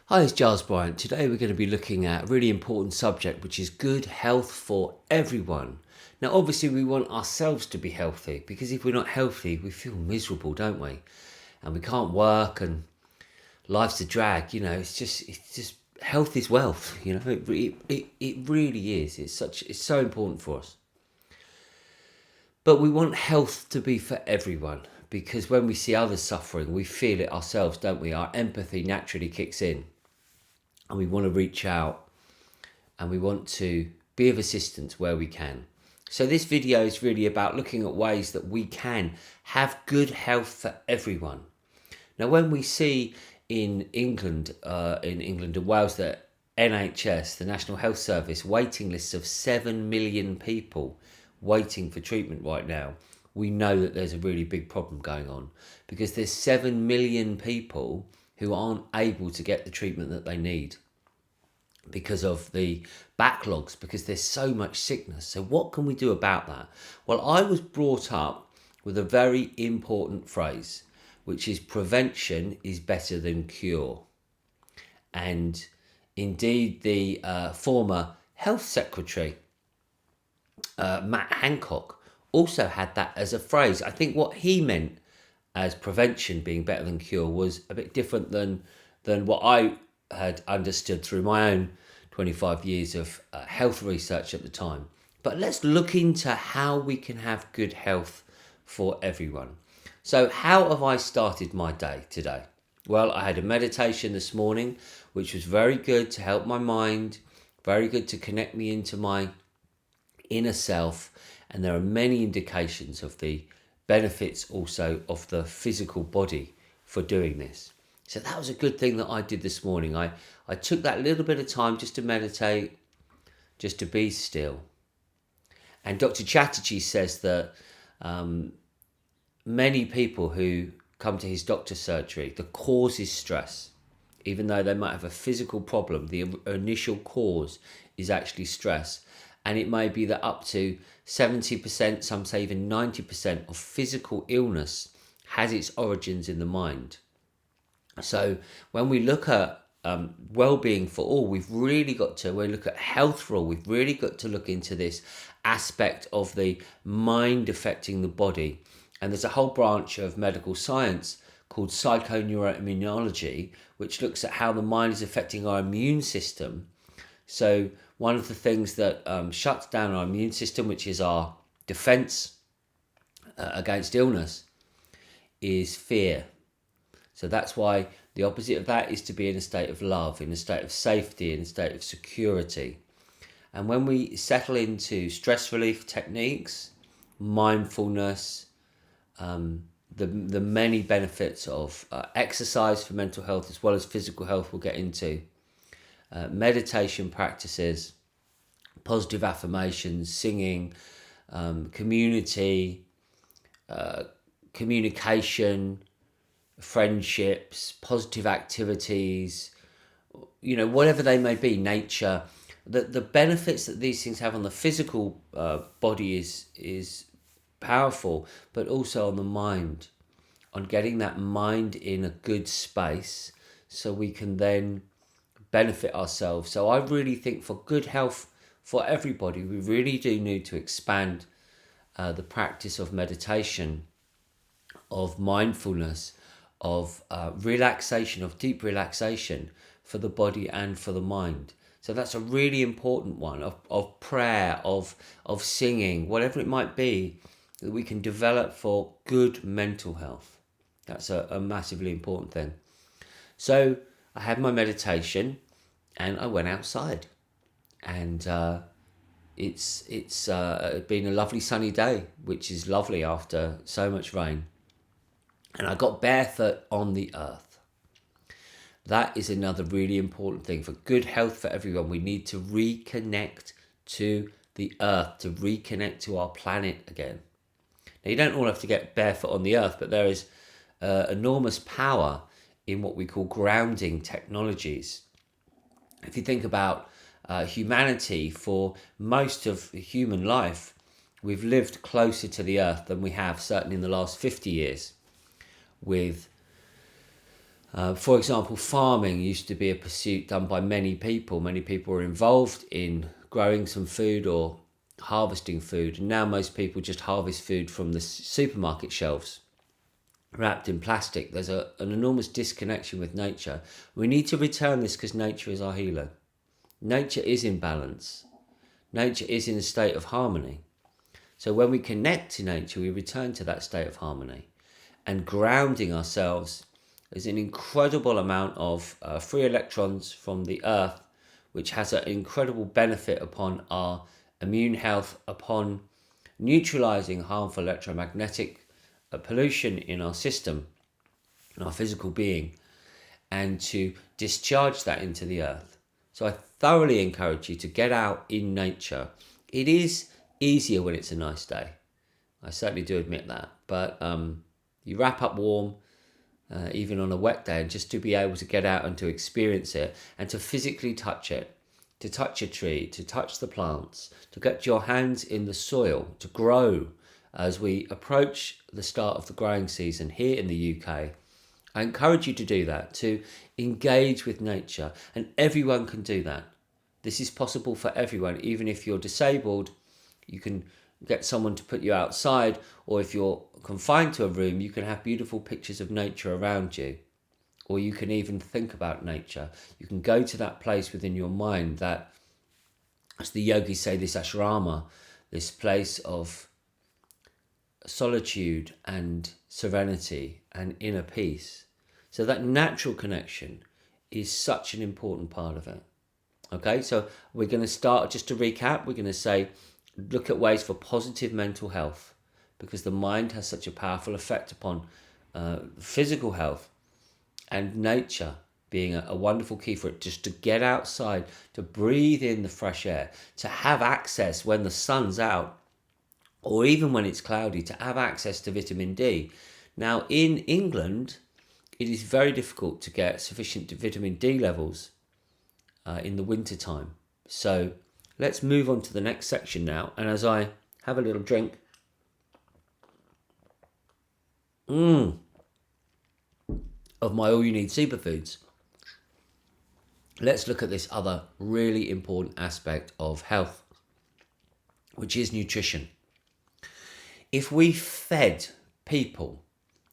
Hi, it's Giles Bryant. Today we're going to be looking at a really important subject, which is good health for everyone. Now, obviously, we want ourselves to be healthy because if we're not healthy, we feel miserable, don't we? And we can't work, and life's a drag. It's just health is wealth. It really is. It's so important for us. But we want health to be for everyone because when we see others suffering, we feel it ourselves, don't we? Our empathy naturally kicks in, and we want to reach out and we want to be of assistance where we can. So this video is really about looking at ways that we can have good health for everyone. Now, when we see in England and Wales, that NHS, the National Health Service, waiting lists of 7 million people waiting for treatment right now, we know that there's a really big problem going on because there's 7 million people who aren't able to get the treatment that they need because of the backlogs, because there's so much sickness. So what can we do about that? Well, I was brought up with a very important phrase, which is prevention is better than cure. And indeed, the former health secretary, Matt Hancock, also had that as a phrase. I think what he meant as prevention being better than cure was a bit different than what I had understood through my own 25 years of health research at the time. But let's look into how we can have good health for everyone. So how have I started my day today? Well, I had a meditation this morning, which was very good to help my mind, very good to connect me into my inner self. And there are many indications of the benefits also of the physical body for doing this. So that was a good thing that I did this morning. I took that little bit of time just to meditate, just to be still. And Dr. Chatterjee says that many people who come to his doctor's surgery, the cause is stress. Even though they might have a physical problem, the initial cause is actually stress. And it may be that up to 70%, some say even 90% of physical illness has its origins in the mind. So when we look at well-being for all, when we look at health for all, we've really got to look into this aspect of the mind affecting the body. And there's a whole branch of medical science called psychoneuroimmunology, which looks at how the mind is affecting our immune system. So one of the things that shuts down our immune system, which is our defense against illness, is fear. So that's why the opposite of that is to be in a state of love, in a state of safety, in a state of security. And when we settle into stress relief techniques, mindfulness, the many benefits of exercise for mental health as well as physical health we'll get into, meditation practices, positive affirmations, singing, community, communication, friendships, positive activities, whatever they may be, nature, the benefits that these things have on the physical body is powerful, but also on the mind, on getting that mind in a good space so we can then benefit ourselves. So I really think for good health for everybody, we really do need to expand the practice of meditation, of mindfulness, of relaxation, of deep relaxation for the body and for the mind. So that's a really important one, of prayer, of singing, whatever it might be, that we can develop for good mental health. That's a massively important thing. So I had my meditation and I went outside, and it's been a lovely sunny day, which is lovely after so much rain. And I got barefoot on the earth. That is another really important thing. For good health for everyone, we need to reconnect to the earth, to reconnect to our planet again. Now, you don't all have to get barefoot on the earth, but there is enormous power in what we call grounding technologies. If you think about humanity, for most of human life, we've lived closer to the earth than we have certainly in the last 50 years, with For example, farming used to be a pursuit done by many people. Many people were involved in growing some food or harvesting food. And now most people just harvest food from the supermarket shelves, wrapped in plastic. There's an enormous disconnection with nature. We need to return this because nature is our healer. Nature is in balance. Nature is in a state of harmony. So when we connect to nature, we return to that state of harmony. And grounding ourselves, there's an incredible amount of free electrons from the earth, which has an incredible benefit upon our immune health, upon neutralizing harmful electromagnetic pollution in our system, in our physical being, and to discharge that into the earth. So I thoroughly encourage you to get out in nature. It is easier when it's a nice day. I certainly do admit that. But you wrap up warm, even on a wet day, and just to be able to get out and to experience it and to physically touch it, to touch a tree, to touch the plants, to get your hands in the soil, to grow as we approach the start of the growing season here in the UK. I encourage you to do that, to engage with nature, and everyone can do that. This is possible for everyone. Even if you're disabled, you can get someone to put you outside, or if you're confined to a room, you can have beautiful pictures of nature around you, or you can even think about nature. You can go to that place within your mind, that, as the yogis say, this ashrama, this place of solitude and serenity and inner peace. So that natural connection is such an important part of it. Okay, so we're going to start, just to recap, we're going to say, look at ways for positive mental health, because the mind has such a powerful effect upon physical health, and nature being a wonderful key for it. Just to get outside, to breathe in the fresh air, to have access when the sun's out, or even when it's cloudy, to have access to vitamin D. Now in England, it is very difficult to get sufficient vitamin D levels in the winter time. So let's move on to the next section now. And as I have a little drink, of my All You Need Superfoods, let's look at this other really important aspect of health, which is nutrition. If we fed people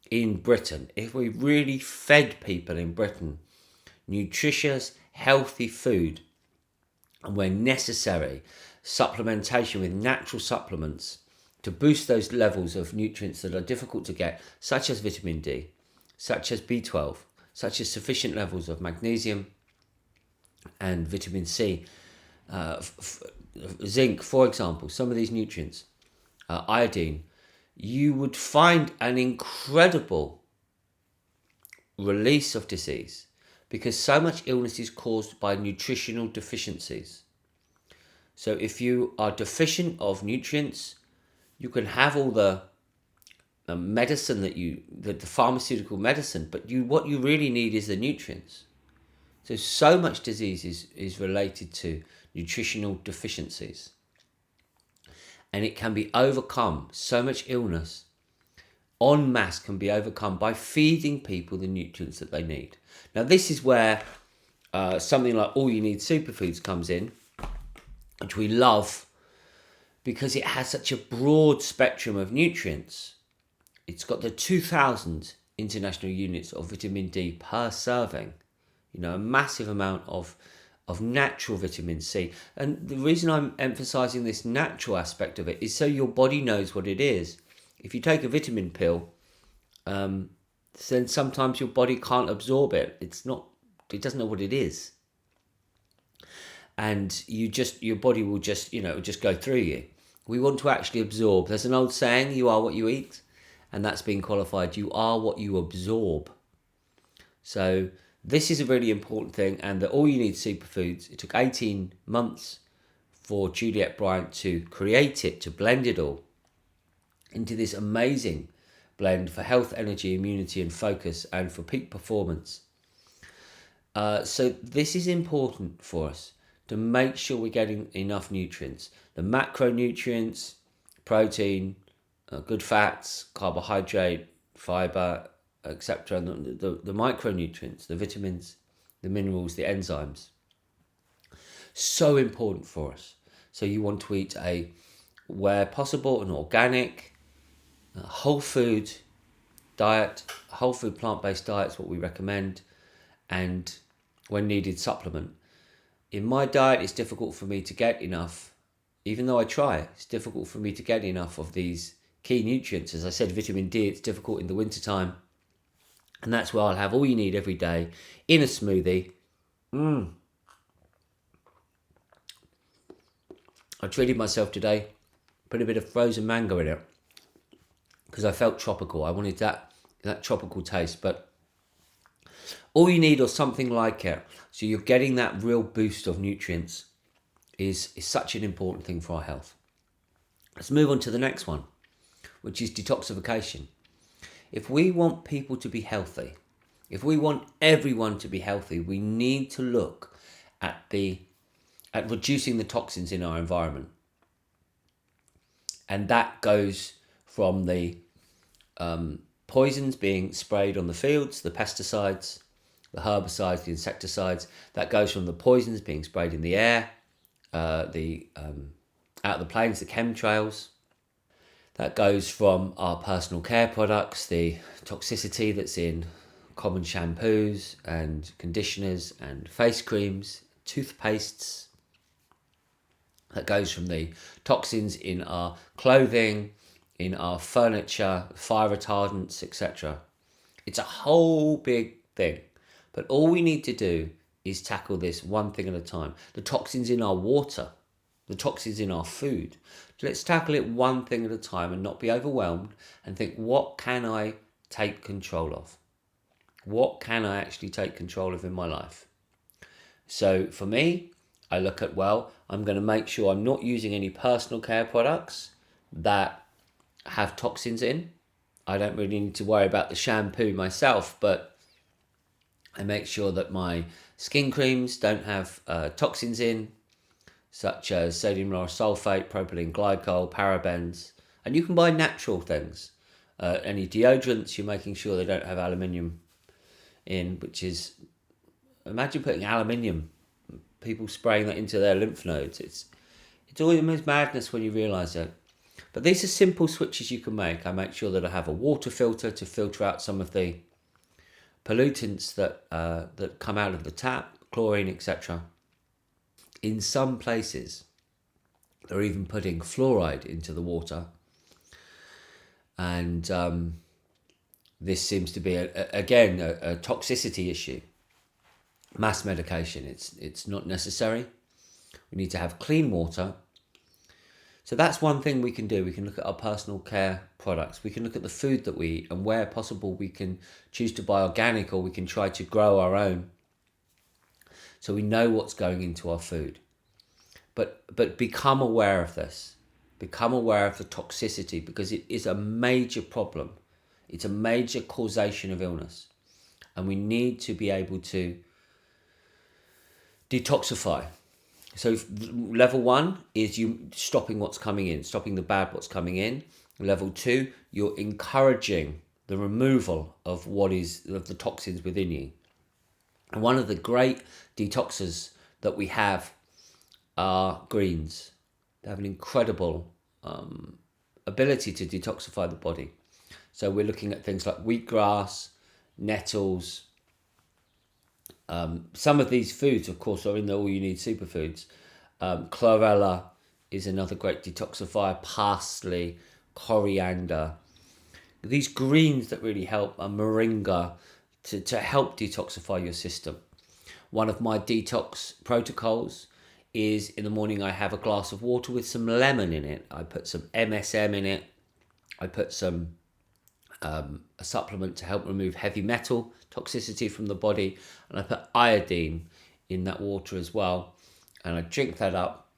in Britain, if we really fed people in Britain nutritious, healthy food, and when necessary, supplementation with natural supplements to boost those levels of nutrients that are difficult to get, such as vitamin D, such as B12, such as sufficient levels of magnesium and vitamin C, zinc, for example, some of these nutrients, iodine, you would find an incredible release of disease, because so much illness is caused by nutritional deficiencies. So if you are deficient of nutrients, you can have all the medicine the pharmaceutical medicine, but what you really need is the nutrients. So much disease is related to nutritional deficiencies. And it can be overcome. So much illness en masse can be overcome by feeding people the nutrients that they need. Now this is where something like All You Need Superfoods comes in, which we love because it has such a broad spectrum of nutrients. It's got the 2,000 international units of vitamin D per serving. A massive amount of natural vitamin C. And the reason I'm emphasizing this natural aspect of it is so your body knows what it is. If you take a vitamin pill, then sometimes your body can't absorb it. It doesn't know what it is. And your body will just go through you. We want to actually absorb. There's an old saying, you are what you eat, and that's been qualified. You are what you absorb. So this is a really important thing, and the All You Need Superfoods, it took 18 months for Giles Bryant to create it, to blend it all into this amazing blend for health, energy, immunity and focus, and for peak performance. So this is important for us, to make sure we're getting enough nutrients. The macronutrients, protein, good fats, carbohydrate, fibre, etc., the micronutrients, the vitamins, the minerals, the enzymes. So important for us. So you want to eat where possible, an organic, whole food diet. Whole food plant-based diet is what we recommend, and when needed, supplement. In my diet, it's difficult for me to get enough, even though I try, it's difficult for me to get enough of these key nutrients. As I said, vitamin D, it's difficult in the wintertime. And that's where I'll have all you need every day in a smoothie. I treated myself today, put a bit of frozen mango in it because I felt tropical. I wanted that tropical taste, but all you need or something like it, so you're getting that real boost of nutrients, is such an important thing for our health. Let's move on to the next one, which is detoxification. If we want people to be healthy, if we want everyone to be healthy, we need to look at reducing the toxins in our environment. And that goes from the poisons being sprayed on the fields, the pesticides, the herbicides, the insecticides. That goes from the poisons being sprayed in the air, out of the planes, the chemtrails. That goes from our personal care products, the toxicity that's in common shampoos and conditioners and face creams, toothpastes. That goes from the toxins in our clothing, in our furniture, fire retardants, etc. It's a whole big thing. But all we need to do is tackle this one thing at a time. The toxins in our water, the toxins in our food. Let's tackle it one thing at a time and not be overwhelmed and think, what can I take control of? What can I actually take control of in my life? So for me, I look at, I'm going to make sure I'm not using any personal care products that have toxins in. I don't really need to worry about the shampoo myself, but I make sure that my skin creams don't have toxins in, such as sodium lauryl sulfate, propylene glycol, parabens. And you can buy natural things. Any deodorants, you're making sure they don't have aluminium in, which is, imagine putting aluminium, people spraying that into their lymph nodes. It's always madness when you realise it. But these are simple switches you can make. I make sure that I have a water filter to filter out some of the pollutants that come out of the tap, chlorine, etc. In some places, they're even putting fluoride into the water. And this seems to be, a toxicity issue. Mass medication, it's not necessary. We need to have clean water. So that's one thing we can do. We can look at our personal care products. We can look at the food that we eat, and where possible, we can choose to buy organic, or we can try to grow our own. So we know what's going into our food. But become aware of this. Become aware of the toxicity, because it is a major problem. It's a major causation of illness. And we need to be able to detoxify. So level 1 is you stopping what's coming in, stopping the bad what's coming in. Level 2, you're encouraging the removal of the toxins within you. And one of the great detoxers that we have are greens. They have an incredible ability to detoxify the body. So we're looking at things like wheatgrass, nettles. Some of these foods, of course, are in the all-you-need superfoods. Chlorella is another great detoxifier. Parsley, coriander. These greens that really help, moringa, to help detoxify your system. One of my detox protocols is in the morning I have a glass of water with some lemon in it. I put some MSM in it. I put some a supplement to help remove heavy metal toxicity from the body, and I put iodine in that water as well, and I drink that up,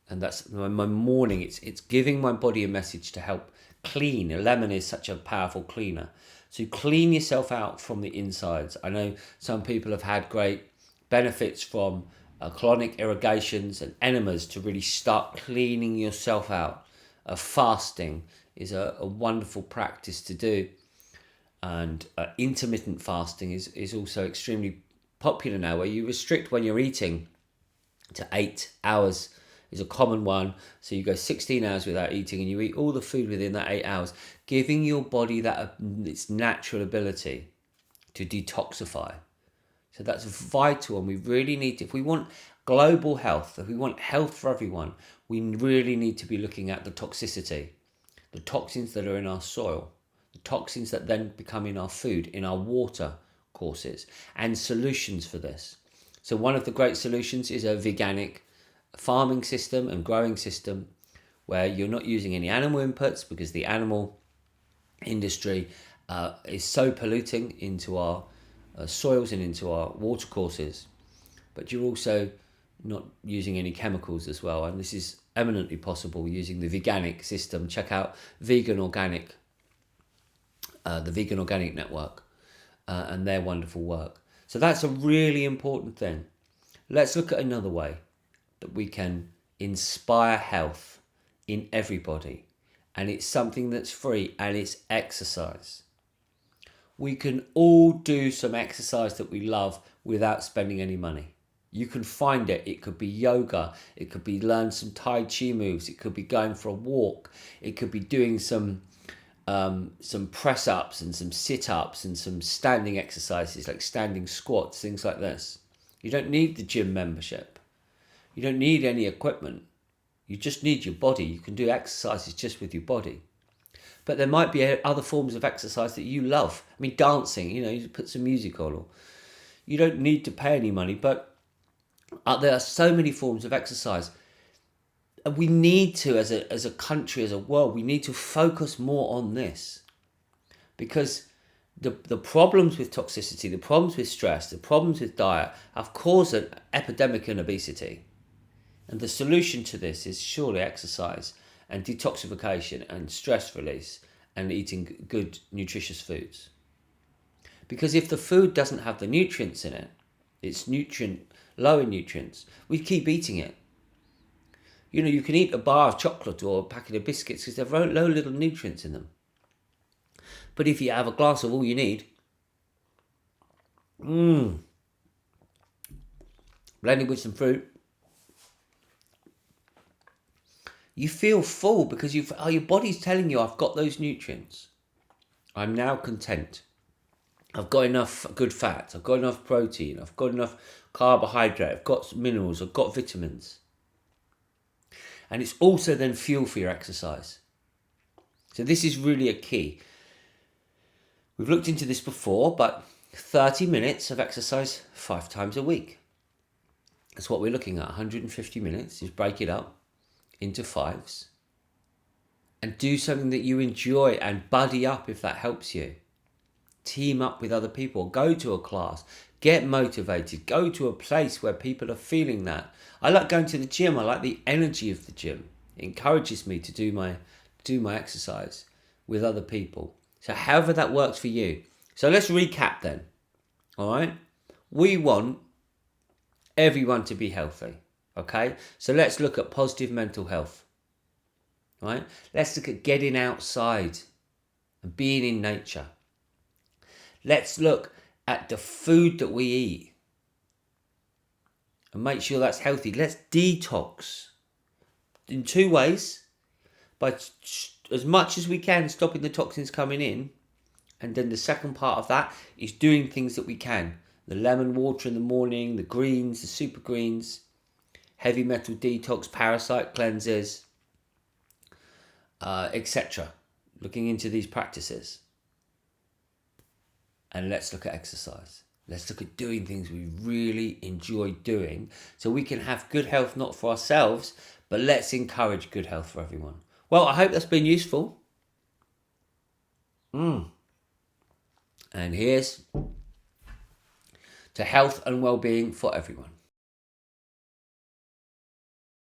and that's my morning. It's giving my body a message to help clean. Lemon is such a powerful cleaner, so clean yourself out from the insides. I know some people have had great benefits from colonic irrigations and enemas to really start cleaning yourself out. Fasting is a wonderful practice to do. And intermittent fasting is also extremely popular now, where you restrict when you're eating to 8 hours is a common one. So you go 16 hours without eating and you eat all the food within that 8 hours, giving your body that its natural ability to detoxify. So that's vital, and we really need to, if we want global health, if we want health for everyone, we really need to be looking at the toxicity, the toxins that are in our soil, the toxins that then become in our food, in our water courses, and solutions for this. So one of the great solutions is a veganic farming system and growing system where you're not using any animal inputs, because the animal industry is so polluting into our soils and into our water courses, but you're also not using any chemicals as well. And this is eminently possible using the veganic system. Check out Vegan Organic, the Vegan Organic Network, and their wonderful work. So that's a really important thing. Let's look at another way that we can inspire health in everybody. And it's something that's free, and it's exercise. We can all do some exercise that we love without spending any money. You can find it. It could be yoga. It could be learn some Tai Chi moves. It could be going for a walk. It could be doing some press ups and some sit ups and some standing exercises like standing squats, things like this. You don't need the gym membership. You don't need any equipment. You just need your body. You can do exercises just with your body. But there might be other forms of exercise that you love. I mean, dancing, you put some music on, or you don't need to pay any money, but there are so many forms of exercise. And we need to, as a country, as a world, we need to focus more on this. Because the problems with toxicity, the problems with stress, the problems with diet have caused an epidemic in obesity. And the solution to this is surely exercise and detoxification and stress release and eating good, nutritious foods. Because if the food doesn't have the nutrients in it, it's low in nutrients, we keep eating it. You can eat a bar of chocolate or a packet of biscuits because they've low little nutrients in them. But if you have a glass of all you need, blended with some fruit, you feel full because your body's telling you, I've got those nutrients. I'm now content. I've got enough good fat. I've got enough protein. I've got enough carbohydrate. I've got minerals. I've got vitamins. And it's also then fuel for your exercise. So this is really a key. We've looked into this before, but 30 minutes of exercise 5 times a week. That's what we're looking at. 150 minutes. Just break it up into 5s and do something that you enjoy and buddy up if that helps you. Team up with other people. Go to a class. Get motivated. Go to a place where people are feeling that. I like going to the gym. I like the energy of the gym. It encourages me to do my exercise with other people. So however that works for you. So let's recap then. All right? We want everyone to be healthy. Okay? So let's look at positive mental health. Right? Let's look at getting outside and being in nature. Let's look at the food that we eat and make sure that's healthy. Let's detox in 2 ways. By as much as we can, stopping the toxins coming in. And then the second part of that is doing things that we can. The lemon water in the morning, the greens, the super greens, heavy metal detox, parasite cleanses, etc. Looking into these practices. And let's look at exercise. Let's look at doing things we really enjoy doing so we can have good health, not for ourselves, but let's encourage good health for everyone. Well, I hope that's been useful. And here's to health and well-being for everyone.